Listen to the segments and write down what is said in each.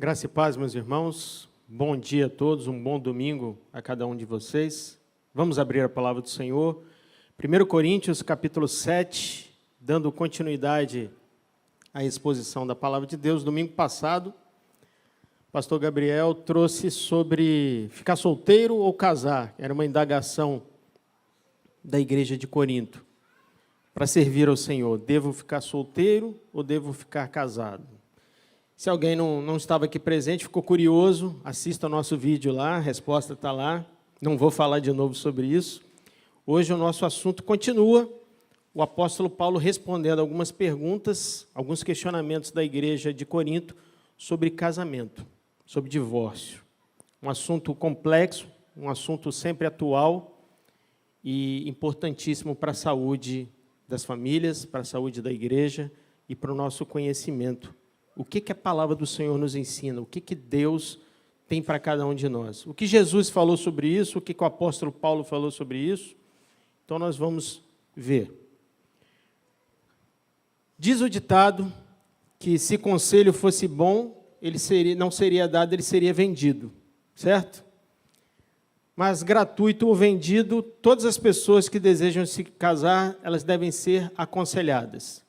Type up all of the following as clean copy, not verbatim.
Graça e paz, meus irmãos. Bom dia a todos, um bom domingo a cada um de vocês. Vamos abrir a palavra do Senhor. 1 Coríntios, capítulo 7, dando continuidade à exposição da palavra de Deus. Domingo passado, o pastor Gabriel trouxe sobre ficar solteiro ou casar. Era uma indagação da igreja de Corinto. Para servir ao Senhor, devo ficar solteiro ou devo ficar casado? Se alguém não estava aqui presente, ficou curioso, assista o nosso vídeo lá, a resposta está lá. Não vou falar de novo sobre isso. Hoje o nosso assunto continua, o apóstolo Paulo respondendo algumas perguntas, alguns questionamentos da igreja de Corinto sobre casamento, sobre divórcio. Um assunto complexo, um assunto sempre atual e importantíssimo para a saúde das famílias, para a saúde da igreja e para o nosso conhecimento. O que a palavra do Senhor nos ensina? O que Deus tem para cada um de nós? O que Jesus falou sobre isso? O que o apóstolo Paulo falou sobre isso? Então, nós vamos ver. Diz o ditado que se conselho fosse bom, não seria dado, ele seria vendido. Certo? Mas gratuito ou vendido, todas as pessoas que desejam se casar, elas devem ser aconselhadas.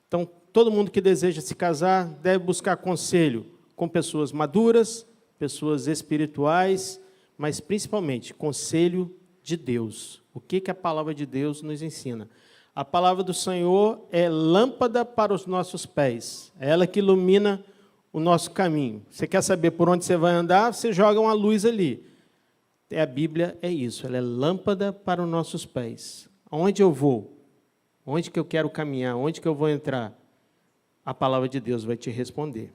Então, todo mundo que deseja se casar deve buscar conselho com pessoas maduras, pessoas espirituais, mas principalmente conselho de Deus. O que a palavra de Deus nos ensina? A palavra do Senhor é lâmpada para os nossos pés. É ela que ilumina o nosso caminho. Você quer saber por onde você vai andar? Você joga uma luz ali. A Bíblia é isso, ela é lâmpada para os nossos pés. Aonde eu vou? Onde que eu quero caminhar? Onde que eu vou entrar? A palavra de Deus vai te responder.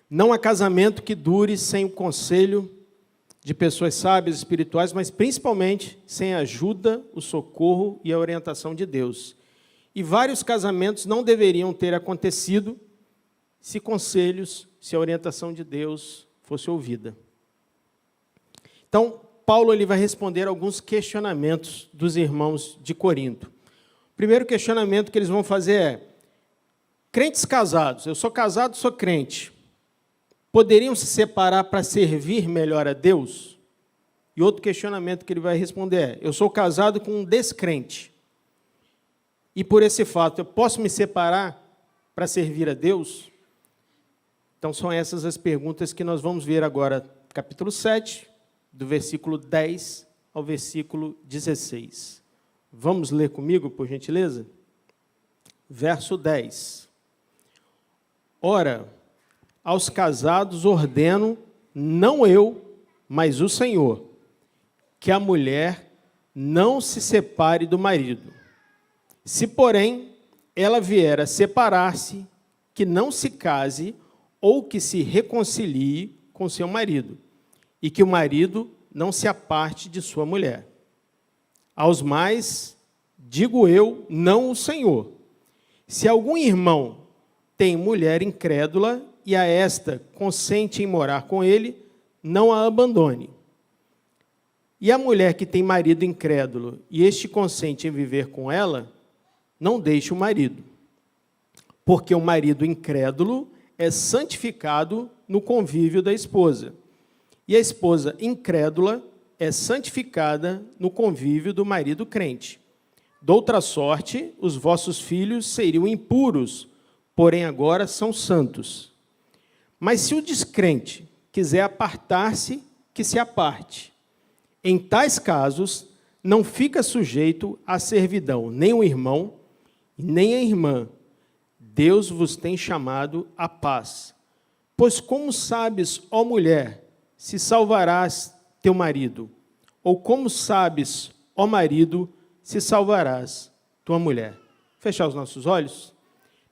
Não há casamento que dure sem o conselho de pessoas sábias, espirituais, mas principalmente sem a ajuda, o socorro e a orientação de Deus. E vários casamentos não deveriam ter acontecido se conselhos, se a orientação de Deus fosse ouvida. Então, Paulo ele vai responder alguns questionamentos dos irmãos de Corinto. O primeiro questionamento que eles vão fazer é: crentes casados, eu sou casado, sou crente, poderiam se separar para servir melhor a Deus? E outro questionamento que ele vai responder é: eu sou casado com um descrente, e por esse fato eu posso me separar para servir a Deus? Então são essas as perguntas que nós vamos ver agora, capítulo 7, do versículo 10 ao versículo 16. Vamos ler comigo, por gentileza? Verso 10. Ora, aos casados ordeno, não eu, mas o Senhor, que a mulher não se separe do marido. Se, porém, ela vier a separar-se, que não se case ou que se reconcilie com seu marido, e que o marido não se aparte de sua mulher. Aos mais, digo eu, não o Senhor. Se algum irmão tem mulher incrédula e a esta consente em morar com ele, não a abandone. E a mulher que tem marido incrédulo e este consente em viver com ela, não deixe o marido. Porque o marido incrédulo é santificado no convívio da esposa. E a esposa incrédula é santificada no convívio do marido crente. Doutra sorte, os vossos filhos seriam impuros, porém agora são santos. Mas se o descrente quiser apartar-se, que se aparte. Em tais casos, não fica sujeito à servidão nem o irmão, nem a irmã. Deus vos tem chamado à paz. Pois como sabes, ó mulher, se salvarás teu marido? Ou como sabes, ó marido, se salvarás tua mulher? Fechar os nossos olhos?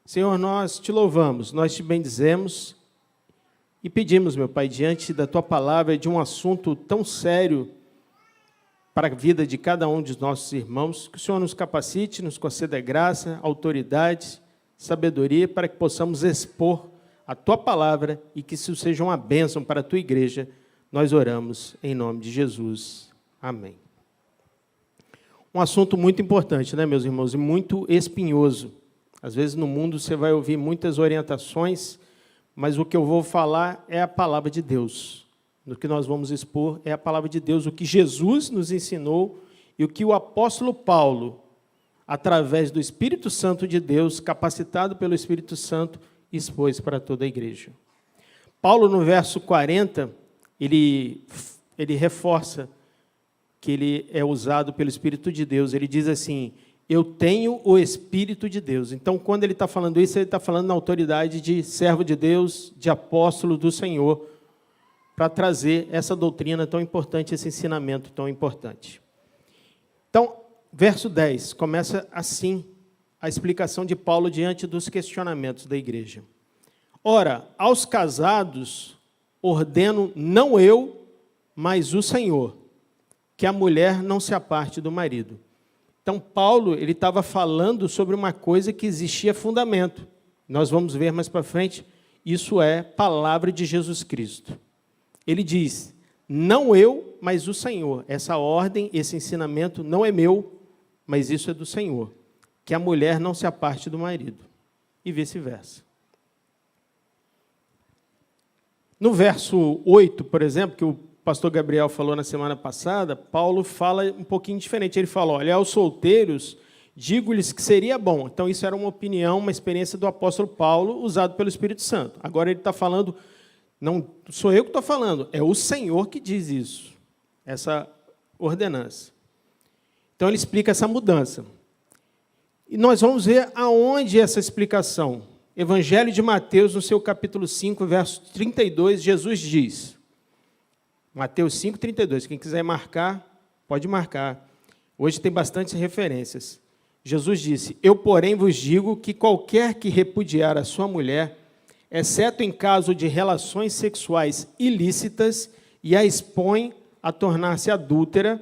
Senhor, nós te louvamos, nós te bendizemos e pedimos, meu Pai, diante da tua palavra, de um assunto tão sério para a vida de cada um dos nossos irmãos, que o Senhor nos capacite, nos conceda graça, autoridade, sabedoria, para que possamos expor a tua palavra e que isso seja uma bênção para a tua igreja. Nós oramos em nome de Jesus. Amém. Um assunto muito importante, né, meus irmãos, e muito espinhoso. Às vezes no mundo você vai ouvir muitas orientações, mas o que eu vou falar é a palavra de Deus. No que nós vamos expor é a palavra de Deus, o que Jesus nos ensinou e o que o apóstolo Paulo, através do Espírito Santo de Deus, capacitado pelo Espírito Santo, expôs para toda a igreja. Paulo, no verso 40, ele reforça que ele é usado pelo Espírito de Deus. Ele diz assim: eu tenho o Espírito de Deus. Então, quando ele está falando isso, ele está falando na autoridade de servo de Deus, de apóstolo do Senhor, para trazer essa doutrina tão importante, esse ensinamento tão importante. Então, verso 10, começa assim a explicação de Paulo diante dos questionamentos da igreja. Ora, aos casados ordeno não eu, mas o Senhor, que a mulher não se aparte do marido. Então, Paulo ele estava falando sobre uma coisa que existia fundamento. Nós vamos ver mais para frente, isso é palavra de Jesus Cristo. Ele diz, não eu, mas o Senhor. Essa ordem, esse ensinamento não é meu, mas isso é do Senhor. Que a mulher não se aparte do marido. E vice-versa. No verso 8, por exemplo, que o pastor Gabriel falou na semana passada, Paulo fala um pouquinho diferente. Ele fala, olha, aos solteiros, digo-lhes que seria bom. Então, isso era uma opinião, uma experiência do apóstolo Paulo, usado pelo Espírito Santo. Agora ele está falando, não sou eu que estou falando, é o Senhor que diz isso, essa ordenança. Então, ele explica essa mudança. E nós vamos ver aonde essa explicação. Evangelho de Mateus, no seu capítulo 5, verso 32, Jesus diz, Mateus 5, 32, quem quiser marcar, pode marcar. Hoje tem bastante referências. Jesus disse, eu, porém, vos digo que qualquer que repudiar a sua mulher, exceto em caso de relações sexuais ilícitas, e a expõe a tornar-se adúltera,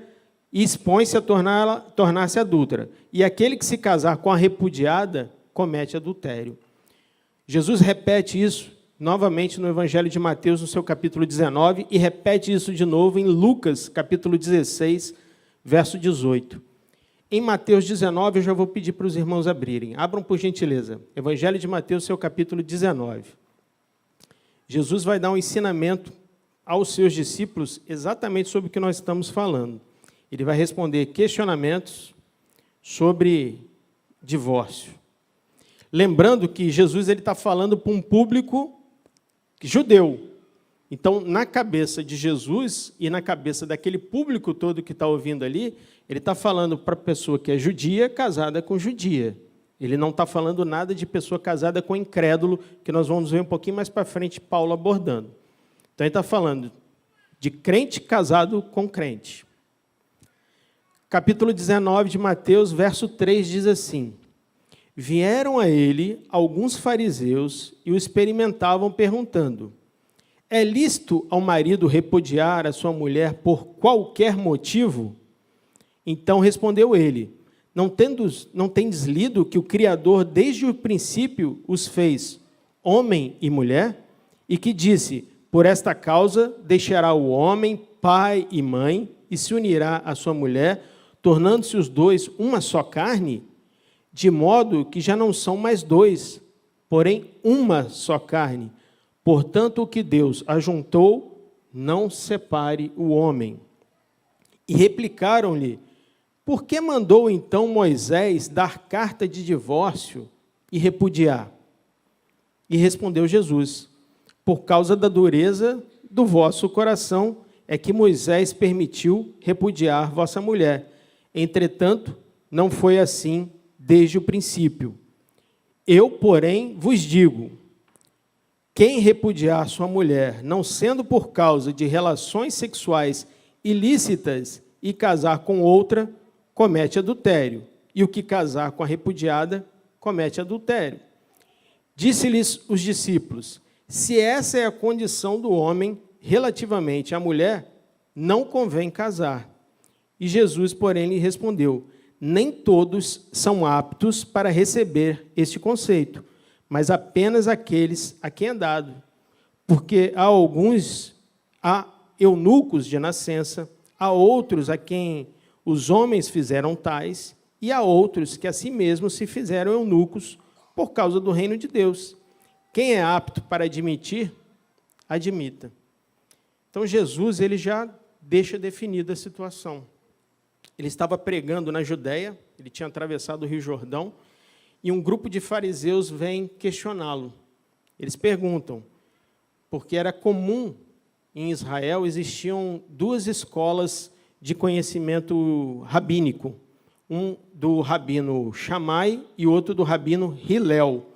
e expõe-se a tornar-se adúltera. E aquele que se casar com a repudiada, comete adultério. Jesus repete isso novamente no Evangelho de Mateus, no seu capítulo 19, e repete isso de novo em Lucas, capítulo 16, verso 18. Em Mateus 19, eu já vou pedir para os irmãos abrirem. Abram, por gentileza. Evangelho de Mateus, seu capítulo 19. Jesus vai dar um ensinamento aos seus discípulos exatamente sobre o que nós estamos falando. Ele vai responder questionamentos sobre divórcio. Lembrando que Jesus está falando para um público judeu. Então, na cabeça de Jesus e na cabeça daquele público todo que está ouvindo ali, ele está falando para a pessoa que é judia, casada com judia. Ele não está falando nada de pessoa casada com incrédulo, que nós vamos ver um pouquinho mais para frente Paulo abordando. Então, ele está falando de crente casado com crente. Capítulo 19 de Mateus, verso 3, diz assim, vieram a ele alguns fariseus e o experimentavam perguntando, é lícito ao marido repudiar a sua mulher por qualquer motivo? Então respondeu ele, não tendes lido que o Criador desde o princípio os fez homem e mulher? E que disse, por esta causa deixará o homem pai e mãe e se unirá à sua mulher, tornando-se os dois uma só carne? De modo que já não são mais dois, porém uma só carne. Portanto, o que Deus ajuntou, não separe o homem. E replicaram-lhe, por que mandou então Moisés dar carta de divórcio e repudiar? E respondeu Jesus, por causa da dureza do vosso coração, é que Moisés permitiu repudiar vossa mulher. Entretanto, não foi assim desde o princípio. Eu, porém, vos digo, quem repudiar sua mulher, não sendo por causa de relações sexuais ilícitas e casar com outra, comete adultério. E o que casar com a repudiada, comete adultério. Disse-lhes os discípulos, se essa é a condição do homem relativamente à mulher, não convém casar. E Jesus, porém, lhe respondeu, nem todos são aptos para receber este conceito, mas apenas aqueles a quem é dado. Porque há alguns, há eunucos de nascença, há outros a quem os homens fizeram tais, e há outros que a si mesmos se fizeram eunucos por causa do reino de Deus. Quem é apto para admitir, admita. Então, Jesus ele já deixa definida a situação. Ele estava pregando na Judéia, ele tinha atravessado o Rio Jordão, e um grupo de fariseus vem questioná-lo. Eles perguntam, porque era comum em Israel, existiam duas escolas de conhecimento rabínico, um do rabino Shammai e outro do rabino Hillel.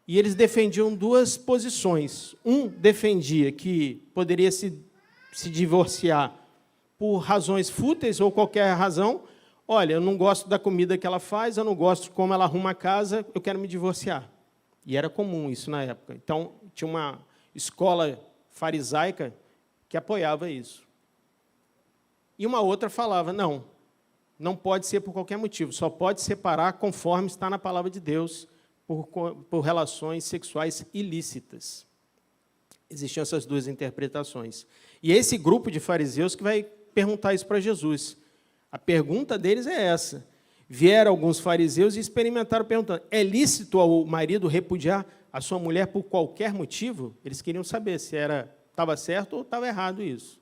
E eles defendiam duas posições. Um defendia que poderia se divorciar por razões fúteis ou qualquer razão. Olha, eu não gosto da comida que ela faz, eu não gosto de como ela arruma a casa, eu quero me divorciar. E era comum isso na época. Então, tinha uma escola farisaica que apoiava isso. E uma outra falava, não pode ser por qualquer motivo, só pode separar conforme está na palavra de Deus, por relações sexuais ilícitas. Existiam essas duas interpretações. E é esse grupo de fariseus que vai perguntar isso para Jesus. A pergunta deles é essa. Vieram alguns fariseus e experimentaram perguntando, é lícito ao marido repudiar a sua mulher por qualquer motivo? Eles queriam saber se estava certo ou estava errado isso.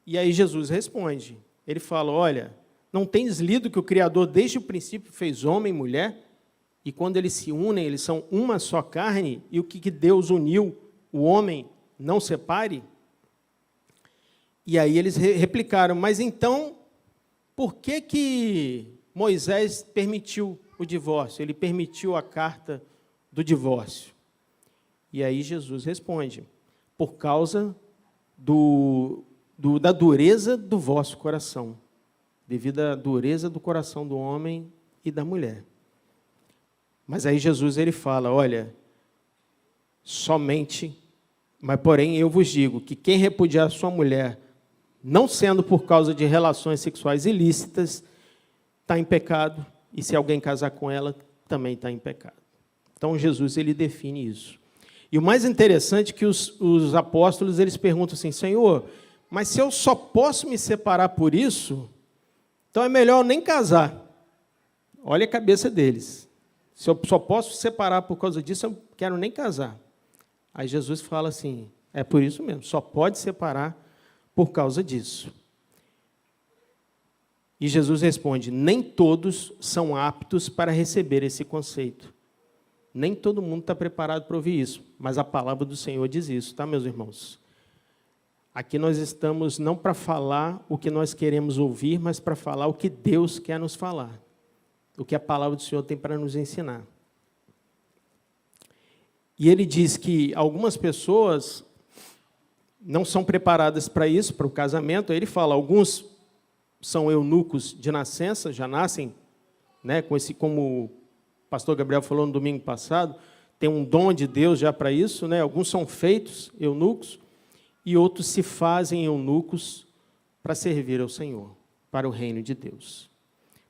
E aí Jesus responde. Ele fala, olha, não tens lido que o Criador desde o princípio fez homem e mulher? E quando eles se unem, eles são uma só carne? E o que Deus uniu, o homem não separe? E aí eles replicaram, mas então, por que Moisés permitiu o divórcio? Ele permitiu a carta do divórcio. E aí Jesus responde, por causa da dureza do vosso coração, devido à dureza do coração do homem e da mulher. Mas aí Jesus ele fala, olha, mas porém eu vos digo que quem repudiar sua mulher, não sendo por causa de relações sexuais ilícitas, está em pecado, e se alguém casar com ela, também está em pecado. Então Jesus ele define isso. E o mais interessante é que os apóstolos eles perguntam assim, Senhor, mas se eu só posso me separar por isso, então é melhor nem casar. Olha a cabeça deles. Se eu só posso separar por causa disso, eu não quero nem casar. Aí Jesus fala assim, é por isso mesmo, só pode separar por causa disso. E Jesus responde, nem todos são aptos para receber esse conceito. Nem todo mundo está preparado para ouvir isso, mas a palavra do Senhor diz isso, tá, meus irmãos? Aqui nós estamos não para falar o que nós queremos ouvir, mas para falar o que Deus quer nos falar. O que a palavra do Senhor tem para nos ensinar. E ele diz que algumas pessoas não são preparadas para isso, para o casamento. Aí ele fala, alguns são eunucos de nascença, já nascem, né, como o pastor Gabriel falou no domingo passado, tem um dom de Deus já para isso, né? Alguns são feitos eunucos e outros se fazem eunucos para servir ao Senhor, para o reino de Deus.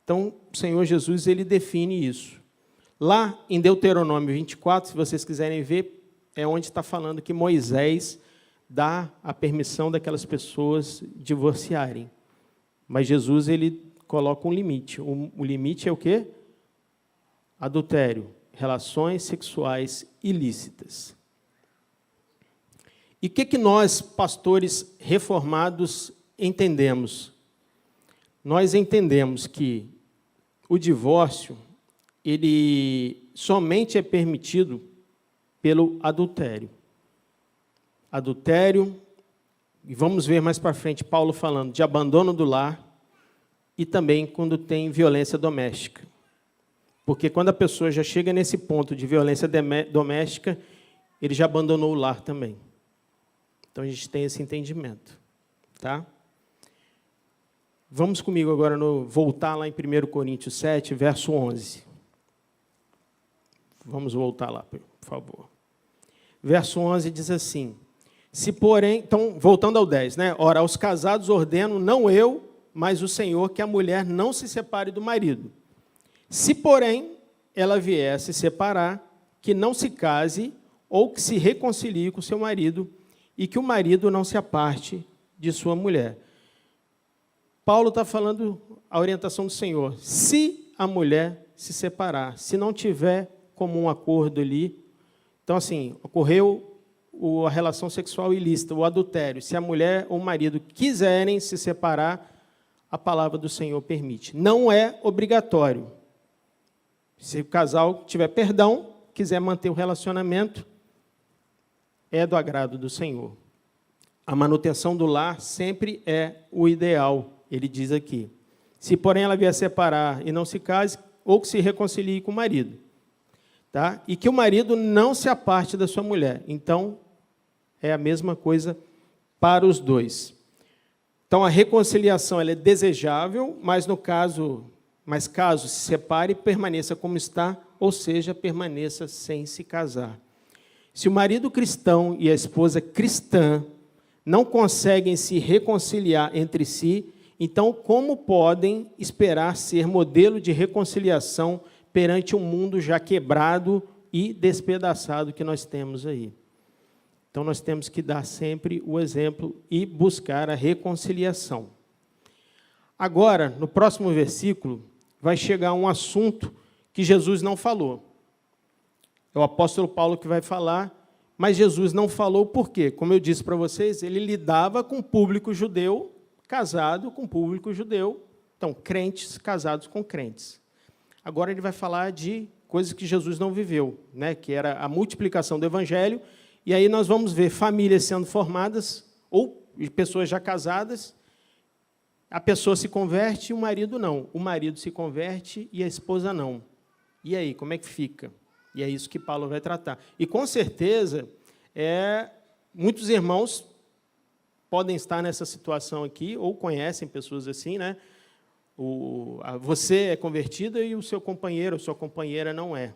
Então, o Senhor Jesus ele define isso. Lá em Deuteronômio 24, se vocês quiserem ver, é onde está falando que Moisés dá a permissão daquelas pessoas divorciarem. Mas Jesus ele coloca um limite. O limite é o quê? Adultério, relações sexuais ilícitas. E o que nós, pastores reformados, entendemos? Nós entendemos que o divórcio, ele somente é permitido pelo adultério. Adultério, e vamos ver mais para frente Paulo falando de abandono do lar e também quando tem violência doméstica. Porque quando a pessoa já chega nesse ponto de violência doméstica, ele já abandonou o lar também. Então a gente tem esse entendimento, tá? Vamos comigo agora voltar lá em 1 Coríntios 7, verso 11. Vamos voltar lá, por favor. Verso 11 diz assim, se porém, então, voltando ao 10, né? Ora, aos casados ordeno, não eu, mas o Senhor, que a mulher não se separe do marido. Se, porém, ela vier a se separar, que não se case ou que se reconcilie com seu marido e que o marido não se aparte de sua mulher. Paulo está falando a orientação do Senhor. Se a mulher se separar, se não tiver comum acordo ali. Então, assim, ocorreu a relação sexual ilícita, o adultério. Se a mulher ou o marido quiserem se separar, a palavra do Senhor permite. Não é obrigatório. Se o casal tiver perdão, quiser manter o relacionamento, é do agrado do Senhor. A manutenção do lar sempre é o ideal, ele diz aqui. Se, porém, ela vier separar e não se case, ou que se reconcilie com o marido. Tá? E que o marido não se aparte da sua mulher. Então, é a mesma coisa para os dois. Então, a reconciliação ela é desejável, mas caso se separe, permaneça como está, ou seja, permaneça sem se casar. Se o marido cristão e a esposa cristã não conseguem se reconciliar entre si, então como podem esperar ser modelo de reconciliação perante um mundo já quebrado e despedaçado que nós temos aí? Então, nós temos que dar sempre o exemplo e buscar a reconciliação. Agora, no próximo versículo, vai chegar um assunto que Jesus não falou. É o apóstolo Paulo que vai falar, mas Jesus não falou por quê? Como eu disse para vocês, ele lidava com o público judeu, casado com o público judeu, então, crentes casados com crentes. Agora ele vai falar de coisas que Jesus não viveu, né? Que era a multiplicação do evangelho. E aí nós vamos ver famílias sendo formadas, ou pessoas já casadas, a pessoa se converte e o marido não. O marido se converte e a esposa não. E aí, como é que fica? E é isso que Paulo vai tratar. E, com certeza, muitos irmãos podem estar nessa situação aqui, ou conhecem pessoas assim, né? Você é convertida e o seu companheiro ou sua companheira não é.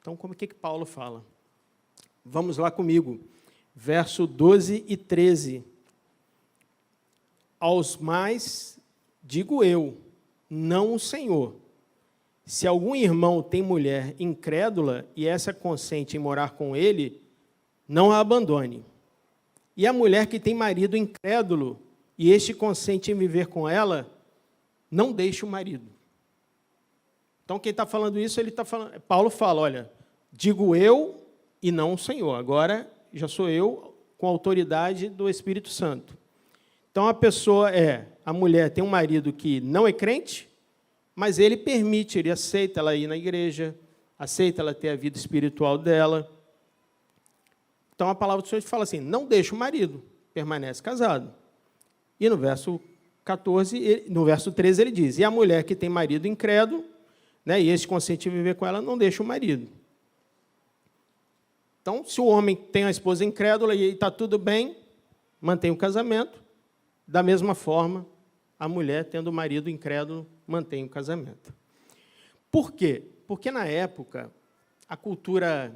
Então, como é que Paulo fala? Vamos lá comigo, verso 12 e 13. Aos mais digo eu, não o Senhor. Se algum irmão tem mulher incrédula e essa consente em morar com ele, não a abandone. E a mulher que tem marido incrédulo e este consente em viver com ela, não deixe o marido. Então, quem está falando isso, Paulo fala, olha, digo eu e não o Senhor. Agora, já sou eu com a autoridade do Espírito Santo. Então, a mulher tem um marido que não é crente, mas ele permite, ele aceita ela ir na igreja, aceita ela ter a vida espiritual dela. Então, a palavra do Senhor fala assim, não deixa o marido, permanece casado. E no verso 13 ele diz, e a mulher que tem marido incrédulo, né, e este consente em viver com ela, não deixa o marido. Então, se o homem tem a esposa incrédula e está tudo bem, mantém o casamento. Da mesma forma, a mulher, tendo o marido incrédulo, mantém o casamento. Por quê? Porque, na época, a cultura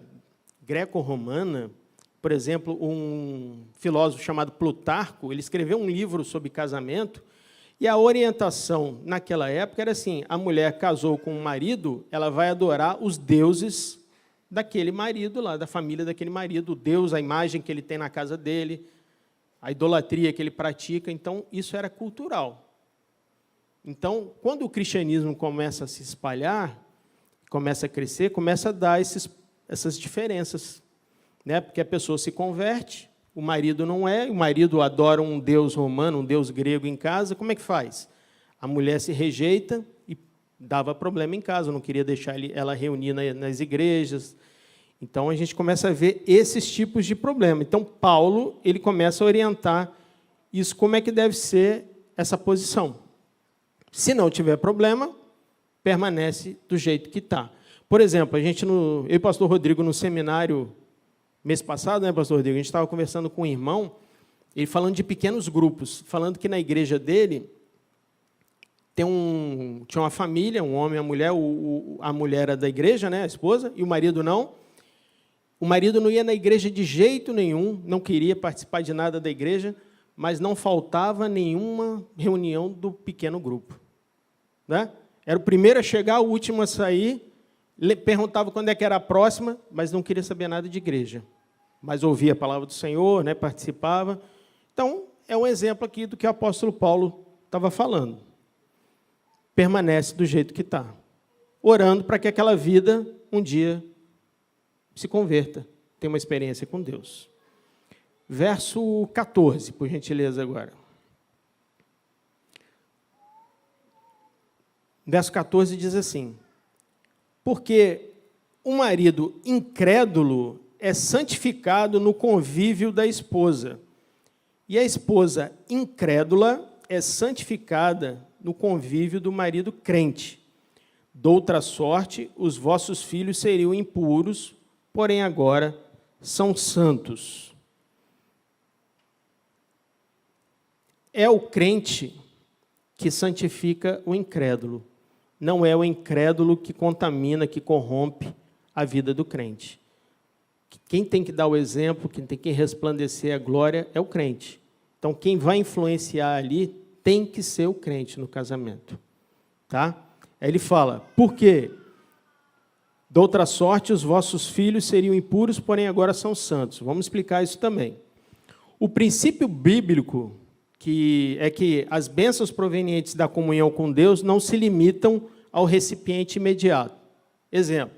greco-romana, por exemplo, um filósofo chamado Plutarco, ele escreveu um livro sobre casamento, e a orientação naquela época era assim, a mulher casou com um marido, ela vai adorar os deuses daquele marido lá, da família daquele marido, o Deus, a imagem que ele tem na casa dele, a idolatria que ele pratica. Então, isso era cultural. Então, quando o cristianismo começa a se espalhar, começa a crescer, começa a dar essas diferenças, né? Porque a pessoa se converte, o marido não é, o marido adora um deus romano, um deus grego em casa, como é que faz? A mulher se rejeita e dava problema em casa, não queria deixar ela reunir nas igrejas. Então, a gente começa a ver esses tipos de problema. Então, Paulo, ele começa a orientar isso, como é que deve ser essa posição. Se não tiver problema, permanece do jeito que está. Por exemplo, eu e o pastor Rodrigo, no seminário, mês passado, né, pastor Rodrigo, a gente estava conversando com um irmão, ele falando de pequenos grupos, falando que na igreja dele tinha uma família, um homem e uma mulher, a mulher era da igreja, né, a esposa, e o marido não. O marido não ia na igreja de jeito nenhum, não queria participar de nada da igreja, mas não faltava nenhuma reunião do pequeno grupo. Né? Era o primeiro a chegar, o último a sair, perguntava quando é que era a próxima, mas não queria saber nada de igreja. Mas ouvia a palavra do Senhor, né, participava. Então, é um exemplo aqui do que o apóstolo Paulo estava falando. Permanece do jeito que está, orando para que aquela vida, um dia, se converta, tenha uma experiência com Deus. Verso 14, por gentileza, agora. Verso 14 diz assim: porque o marido incrédulo é santificado no convívio da esposa, e a esposa incrédula é santificada no convívio do marido crente. Doutra sorte, os vossos filhos seriam impuros, porém agora são santos. É o crente que santifica o incrédulo. Não é o incrédulo que contamina, que corrompe a vida do crente. Quem tem que dar o exemplo, quem tem que resplandecer a glória é o crente. Então, quem vai influenciar ali tem que ser o crente no casamento. Tá? Aí ele fala, por quê? Doutra sorte, os vossos filhos seriam impuros, porém agora são santos. Vamos explicar isso também. O princípio bíblico é que as bênçãos provenientes da comunhão com Deus não se limitam ao recipiente imediato. Exemplo,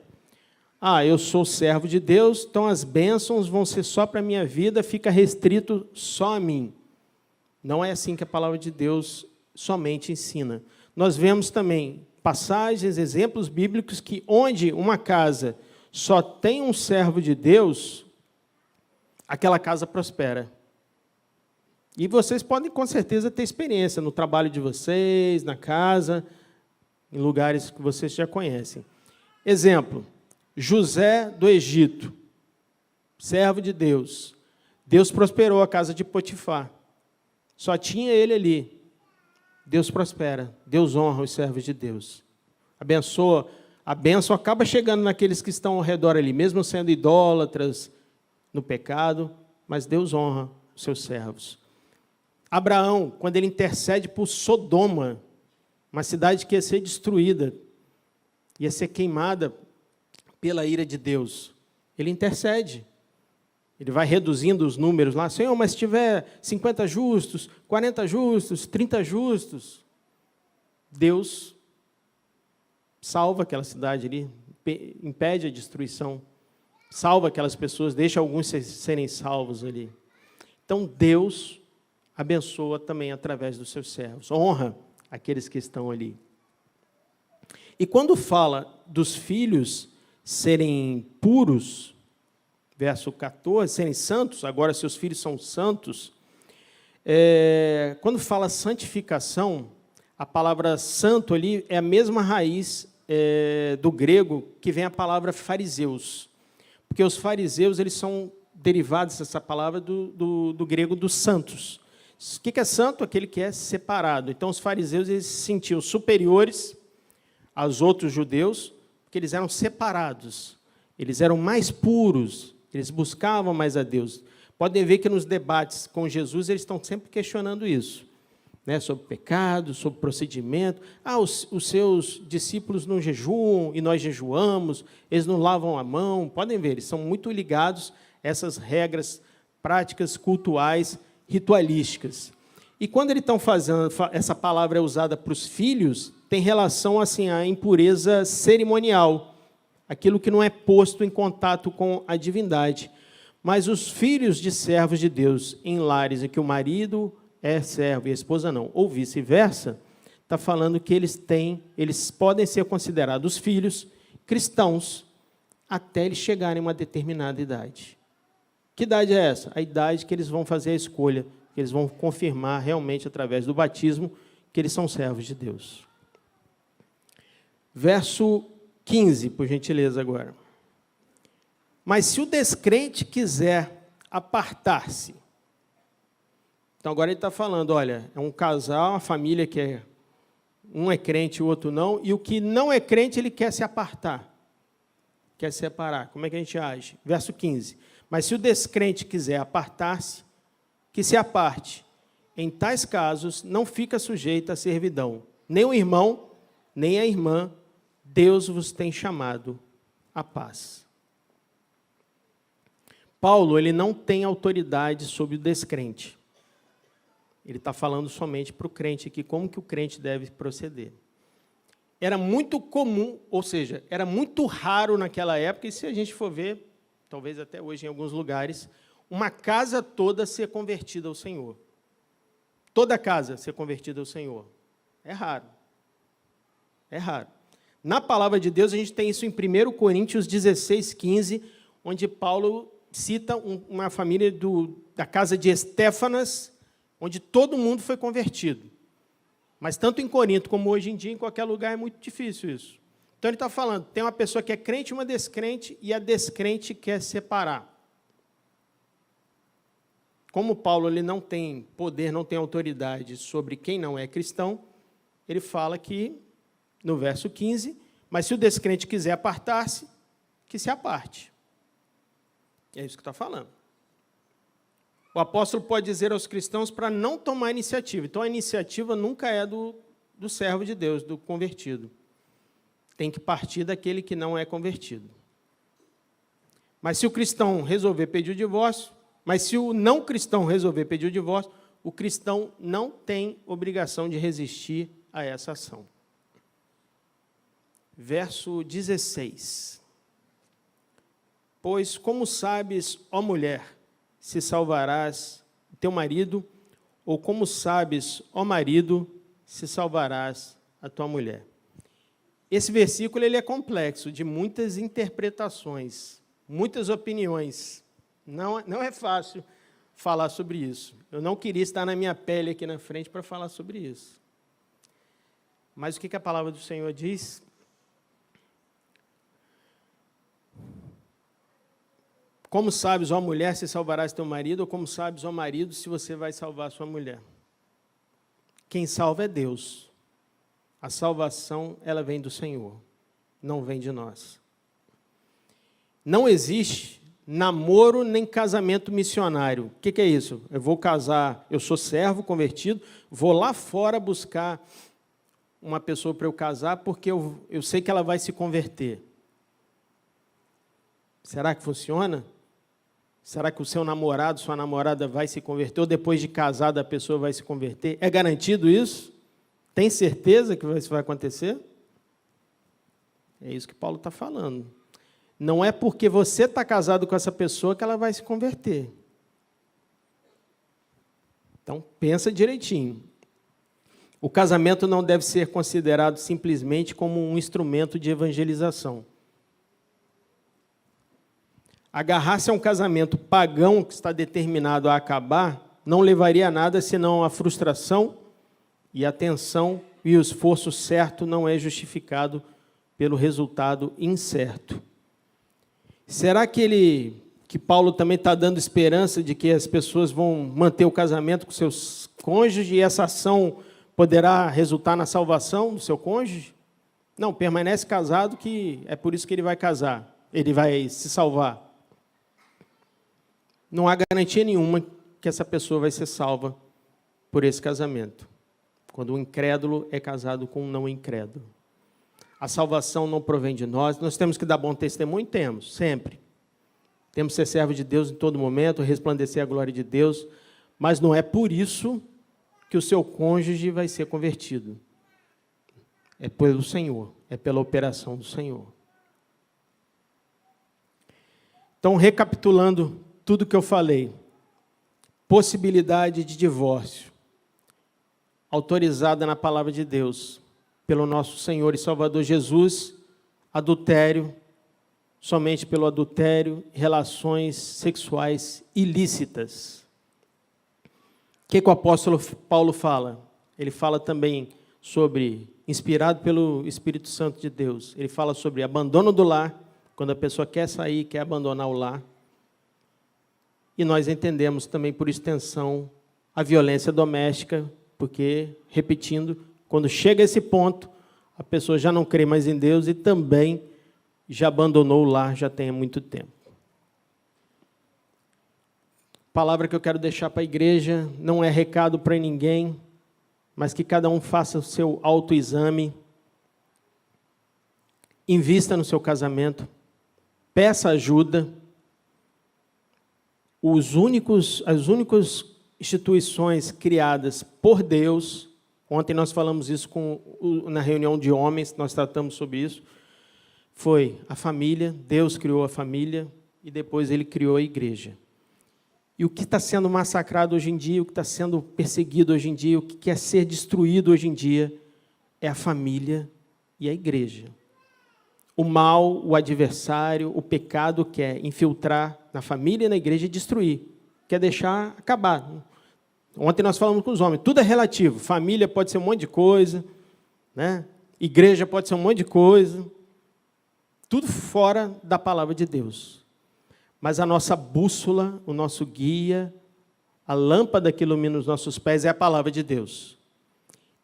eu sou servo de Deus, então as bênçãos vão ser só para a minha vida, fica restrito só a mim. Não é assim que a palavra de Deus somente ensina. Nós vemos também passagens, exemplos bíblicos que onde uma casa só tem um servo de Deus, aquela casa prospera. E vocês podem, com certeza, ter experiência no trabalho de vocês, na casa, em lugares que vocês já conhecem. Exemplo, José do Egito, servo de Deus. Deus prosperou a casa de Potifar. Só tinha ele ali. Deus prospera, Deus honra os servos de Deus. Abençoa, a bênção acaba chegando naqueles que estão ao redor ali, mesmo sendo idólatras no pecado, mas Deus honra os seus servos. Abraão, quando ele intercede por Sodoma, uma cidade que ia ser destruída, ia ser queimada pela ira de Deus, ele intercede. Ele vai reduzindo os números lá. Senhor, mas se tiver 50 justos, 40 justos, 30 justos, Deus salva aquela cidade ali, impede a destruição, salva aquelas pessoas, deixa alguns serem salvos ali. Então, Deus abençoa também através dos seus servos, honra aqueles que estão ali. E quando fala dos filhos serem puros, verso 14, serem santos, agora seus filhos são santos, quando fala santificação, a palavra santo ali é a mesma raiz do grego que vem a palavra fariseus, porque os fariseus eles são derivados dessa palavra do grego dos santos. O que é santo? Aquele que é separado. Então, os fariseus eles se sentiam superiores aos outros judeus, porque eles eram separados, eles eram mais puros, eles buscavam mais a Deus. Podem ver que nos debates com Jesus, eles estão sempre questionando isso, né? Sobre pecado, sobre procedimento. Os seus discípulos não jejuam e nós jejuamos, eles não lavam a mão. Podem ver, eles são muito ligados a essas regras práticas, cultuais, ritualísticas. E quando eles estão fazendo, essa palavra é usada para os filhos, tem relação assim, à impureza cerimonial, aquilo que não é posto em contato com a divindade. Mas os filhos de servos de Deus em lares em que o marido é servo e a esposa não, ou vice-versa, está falando que eles podem ser considerados filhos cristãos até eles chegarem a uma determinada idade. Que idade é essa? A idade que eles vão fazer a escolha, que eles vão confirmar realmente através do batismo que eles são servos de Deus. Verso 15, por gentileza, agora. Mas se o descrente quiser apartar-se, então agora ele está falando, olha, é um casal, uma família que um é crente e o outro não, e o que não é crente ele quer se apartar, quer separar. Como é que a gente age? Verso 15. Mas se o descrente quiser apartar-se, que se aparte. Em tais casos, não fica sujeito à servidão. Nem o irmão, nem a irmã, Deus vos tem chamado à paz. Paulo, ele não tem autoridade sobre o descrente. Ele está falando somente para o crente aqui, como que o crente deve proceder. Era muito comum, ou seja, era muito raro naquela época, e se a gente for ver, talvez até hoje em alguns lugares, uma casa toda ser convertida ao Senhor. Toda casa ser convertida ao Senhor. É raro. É raro. Na palavra de Deus, a gente tem isso em 1 Coríntios 16, 15, onde Paulo cita uma família da casa de Estéfanas, onde todo mundo foi convertido. Mas tanto em Corinto como hoje em dia, em qualquer lugar, é muito difícil isso. Então ele está falando, tem uma pessoa que é crente e uma descrente, e a descrente quer separar. Como Paulo ele não tem poder, não tem autoridade sobre quem não é cristão, ele fala que, no verso 15, mas se o descrente quiser apartar-se, que se aparte. É isso que está falando. O apóstolo pode dizer aos cristãos para não tomar iniciativa. Então, a iniciativa nunca é do servo de Deus, do convertido. Tem que partir daquele que não é convertido. Mas se o cristão resolver pedir o divórcio, mas se o não cristão resolver pedir o divórcio, o cristão não tem obrigação de resistir a essa ação. Verso 16. Pois como sabes, ó mulher, se salvarás teu marido, ou como sabes, ó marido, se salvarás a tua mulher. Esse versículo ele é complexo, de muitas interpretações, muitas opiniões. Não é fácil falar sobre isso. Eu não queria estar na minha pele aqui na frente para falar sobre isso. Mas o que a palavra do Senhor diz? Como sabes, ó mulher, se salvarás teu marido, ou como sabes, ó marido, se você vai salvar sua mulher? Quem salva é Deus. A salvação, ela vem do Senhor, não vem de nós. Não existe namoro nem casamento missionário. O que é isso? Eu vou casar, eu sou servo convertido, vou lá fora buscar uma pessoa para eu casar, porque eu sei que ela vai se converter. Será que funciona? Será que o seu namorado, sua namorada vai se converter, ou depois de casada a pessoa vai se converter? É garantido isso? Tem certeza que isso vai acontecer? É isso que Paulo está falando. Não é porque você está casado com essa pessoa que ela vai se converter. Então, pensa direitinho. O casamento não deve ser considerado simplesmente como um instrumento de evangelização. Agarrar-se a um casamento pagão que está determinado a acabar não levaria a nada senão a frustração e a tensão, e o esforço certo não é justificado pelo resultado incerto. Será que Paulo também está dando esperança de que as pessoas vão manter o casamento com seus cônjuges e essa ação poderá resultar na salvação do seu cônjuge? Não, permanece casado, que é por isso que ele vai casar, ele vai se salvar. Não há garantia nenhuma que essa pessoa vai ser salva por esse casamento, quando o incrédulo é casado com um não incrédulo. A salvação não provém de nós temos que dar bom testemunho? Temos, sempre. Temos que ser servo de Deus em todo momento, resplandecer a glória de Deus, mas não é por isso que o seu cônjuge vai ser convertido. É pelo Senhor, é pela operação do Senhor. Então, recapitulando tudo que eu falei, possibilidade de divórcio, autorizada na palavra de Deus, pelo nosso Senhor e Salvador Jesus, adultério, somente pelo adultério, relações sexuais ilícitas. O que o apóstolo Paulo fala? Ele fala também sobre, inspirado pelo Espírito Santo de Deus, ele fala sobre abandono do lar, quando a pessoa quer sair, quer abandonar o lar. E nós entendemos também, por extensão, a violência doméstica, porque, repetindo, quando chega a esse ponto, a pessoa já não crê mais em Deus e também já abandonou o lar já tem muito tempo. Palavra que eu quero deixar para a igreja, não é recado para ninguém, mas que cada um faça o seu autoexame, invista no seu casamento, peça ajuda. As únicas instituições criadas por Deus, ontem nós falamos isso na reunião de homens, nós tratamos sobre isso, foi a família. Deus criou a família, e depois ele criou a igreja. E o que está sendo massacrado hoje em dia, o que está sendo perseguido hoje em dia, o que quer ser destruído hoje em dia, é a família e a igreja. O mal, o adversário, o pecado quer infiltrar na família e na igreja e destruir, quer deixar acabar. Ontem nós falamos com os homens, tudo é relativo, família pode ser um monte de coisa, né? Igreja pode ser um monte de coisa, tudo fora da palavra de Deus. Mas a nossa bússola, o nosso guia, a lâmpada que ilumina os nossos pés é a palavra de Deus.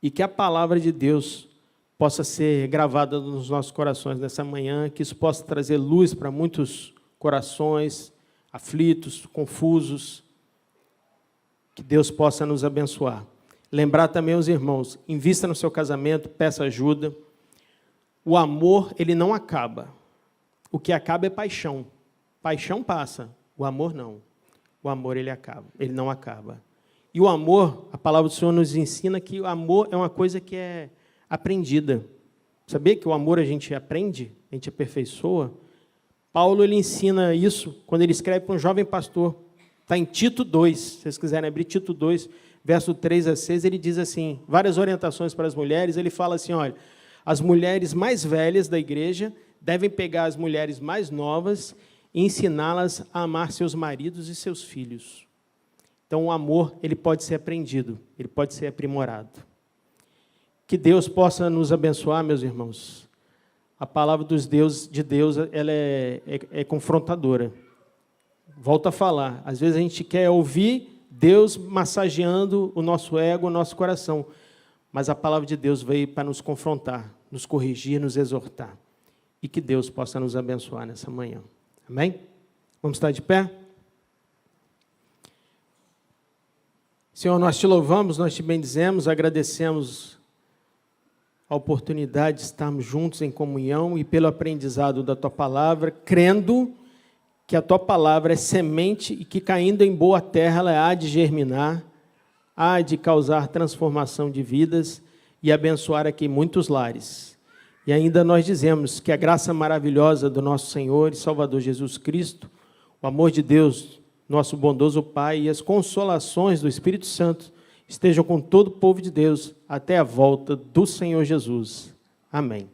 E que a palavra de Deus possa ser gravada nos nossos corações nessa manhã, que isso possa trazer luz para muitos corações aflitos, confusos, que Deus possa nos abençoar. Lembrar também os irmãos, invista no seu casamento, peça ajuda. O amor, ele não acaba. O que acaba é paixão. Paixão passa, o amor não. O amor, ele acaba, ele não acaba. E o amor, a palavra do Senhor nos ensina que o amor é uma coisa que é aprendida. Sabia que o amor a gente aprende, a gente aperfeiçoa? Paulo, ele ensina isso quando ele escreve para um jovem pastor. Está em Tito 2, se vocês quiserem abrir Tito 2, verso 3 a 6, ele diz assim, várias orientações para as mulheres, ele fala assim, olha, as mulheres mais velhas da igreja devem pegar as mulheres mais novas e ensiná-las a amar seus maridos e seus filhos. Então, o amor, ele pode ser aprendido, ele pode ser aprimorado. Que Deus possa nos abençoar, meus irmãos. A palavra de Deus, ela é confrontadora. Volto a falar, às vezes a gente quer ouvir Deus massageando o nosso ego, o nosso coração, mas a palavra de Deus veio para nos confrontar, nos corrigir, nos exortar. E que Deus possa nos abençoar nessa manhã. Amém? Vamos estar de pé? Senhor, nós te louvamos, nós te bendizemos, agradecemos a oportunidade de estarmos juntos em comunhão e pelo aprendizado da Tua palavra, crendo que a Tua palavra é semente e que, caindo em boa terra, ela há de germinar, há de causar transformação de vidas e abençoar aqui muitos lares. E ainda nós dizemos que a graça maravilhosa do nosso Senhor e Salvador Jesus Cristo, o amor de Deus, nosso bondoso Pai, e as consolações do Espírito Santo estejam com todo o povo de Deus até a volta do Senhor Jesus. Amém.